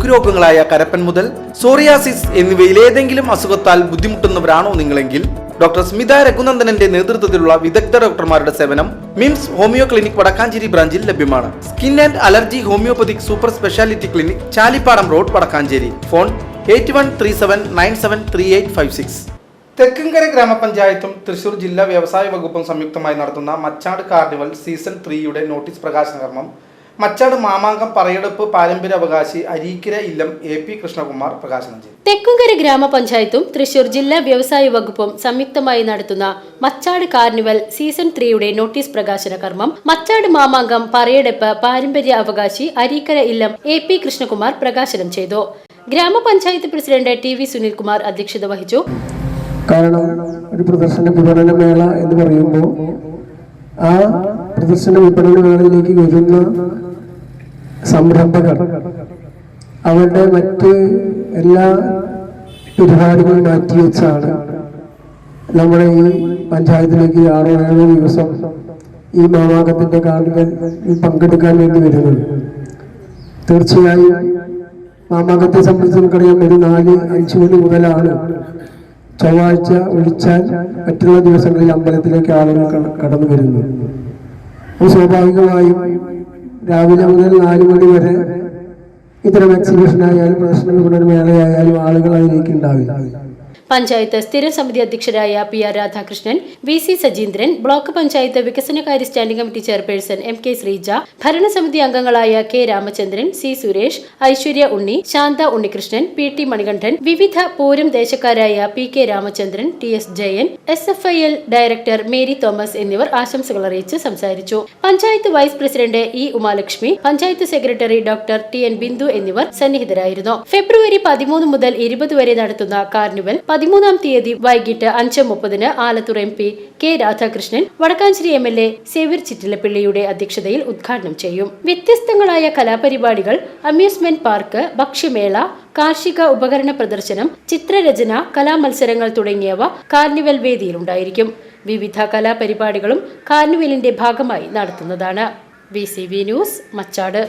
ത്വക്ക് രോഗങ്ങളായ കരപ്പൻ മുതൽ psoriasis എന്നിവയിലേതെങ്കിലും അസുഖത്താൽ ബുദ്ധിമുട്ടുന്നവരാണോ നിങ്ങളെങ്കിൽ doctor Smitha രഘുനന്ദനന്റെ നേതൃത്വത്തിലുള്ള വിദഗ്ധ ഡോക്ടർമാരുടെ സേവനം മിംസ് ഹോമിയോ ക്ലിനിക് വടക്കാഞ്ചേരി ബ്രാഞ്ചിൽ ലഭ്യമാണ്. Skin and allergy homeopathic super speciality clinic, Chalippadam road, Vadakkanchery. Phone 8137973856. Thekkumkara ഗ്രാമപഞ്ചായത്തും തൃശൂർ ജില്ലാ വ്യവസായ വകുപ്പും സംയുക്തമായി നടത്തുന്ന മച്ചാട് കാർണിവൽ സീസൺ 3യുടെ നോട്ടീസ് പ്രകാശന കർമ്മം മച്ചാട് മാമാങ്കം പറയെടുപ്പ് പാരമ്പര്യാവകാശി അരീക്കര ഇല്ലം AP കൃഷ്ണകുമാർ പ്രകാശനം ചെയ്തു. തെക്കുംകര ഗ്രാമപഞ്ചായത്തും തൃശൂർ ജില്ലാ വ്യവസായ വകുപ്പും സംയുക്തമായി നടത്തുന്ന മച്ചാട് കാർണിവൽ സീസൺ 3യുടെ നോട്ടീസ് പ്രകാശന കർമ്മം മച്ചാട് മാമാങ്കം പറയെടുപ്പ് പാരമ്പര്യാവകാശി അരീക്കര ഇല്ലം AP കൃഷ്ണകുമാർ പ്രകാശനം ചെയ്തു. ഗ്രാമപഞ്ചായത്ത് പ്രസിഡന്റ് TV സുനിൽകുമാർ അധ്യക്ഷത വഹിച്ചു. കാരണം ഒരു പ്രദർശന വിപണന മേള എന്ന് പറയുമ്പോൾ ആ പ്രദർശന വിപണന മേളയിലേക്ക് വരുന്ന സംരംഭകർ അവരുടെ മറ്റ് എല്ലാ പരിപാടികളും മാറ്റിവെച്ചാണ് നമ്മുടെ ഈ പഞ്ചായത്തിലേക്ക് 6-7 ദിവസം ഈ മാമാങ്കത്തിന്റെ കാർണിവൽ പങ്കെടുക്കാൻ വേണ്ടി വരുന്നത്. തീർച്ചയായും മാമാങ്കത്തെ സംബന്ധിച്ച് നമുക്കറിയാം, ഒരു 4-5 മണി മുതലാണ്. ചൊവ്വാഴ്ച ഒഴിച്ചാൽ മറ്റുള്ള ദിവസങ്ങളിൽ അമ്പലത്തിലേക്ക് ആളുകൾ കടന്നു വരുന്നു. അപ്പോൾ സ്വാഭാവികമായും രാവിലെ മുതൽ 4 മണി വരെ ഇത്തരം എക്സിബിഷനായാലും പ്രദർശന വിപണന മേളയായാലും ആളുകൾ അതിലേക്ക് ഉണ്ടാവില്ല. പഞ്ചായത്ത് സ്ഥിരം സമിതി അധ്യക്ഷരായ PR Radhakrishnan, VC Sajeendran, block panchayat വികസനകാര്യ standing committee chairperson MK Sreeja, ഭരണസമിതി അംഗങ്ങളായ K രാമചന്ദ്രൻ, C സുരേഷ്, ഐശ്വര്യ ഉണ്ണി, ശാന്ത ഉണ്ണികൃഷ്ണൻ, PT മണികണ്ഠൻ, വിവിധ പൂരം ദേശക്കാരായ PK Ramachandran, TS Jayan, SFIL director Mary Thomas എന്നിവർ ആശംസകൾ അറിയിച്ച് സംസാരിച്ചു. Panchayat vice president E Umalakshmi, panchayat secretary doctor TN Bindu എന്നിവർ സന്നിഹിതരായിരുന്നു. ഫെബ്രുവരി 13 മുതൽ 20 വരെ നടത്തുന്ന കാർണിവൽ 13-ാം തീയതി വൈകിട്ട് 5:30 Alathur MP K Radhakrishnan, Vadakkanchery MLA Xavier ചിറ്റിലപ്പിള്ളിയുടെ അധ്യക്ഷതയിൽ ഉദ്ഘാടനം ചെയ്യും. വ്യത്യസ്തങ്ങളായ കലാപരിപാടികൾ, അമ്യൂസ്മെന്റ് പാർക്ക്, ഭക്ഷ്യമേള, കാർഷിക ഉപകരണ പ്രദർശനം, ചിത്രരചന, കലാമത്സരങ്ങൾ തുടങ്ങിയവ കാർണിവൽ വേദിയിലുണ്ടായിരിക്കും. വിവിധ കലാപരിപാടികളും കാർണിവലിന്റെ ഭാഗമായി നടത്തുന്നതാണ്. VCV news, Machad.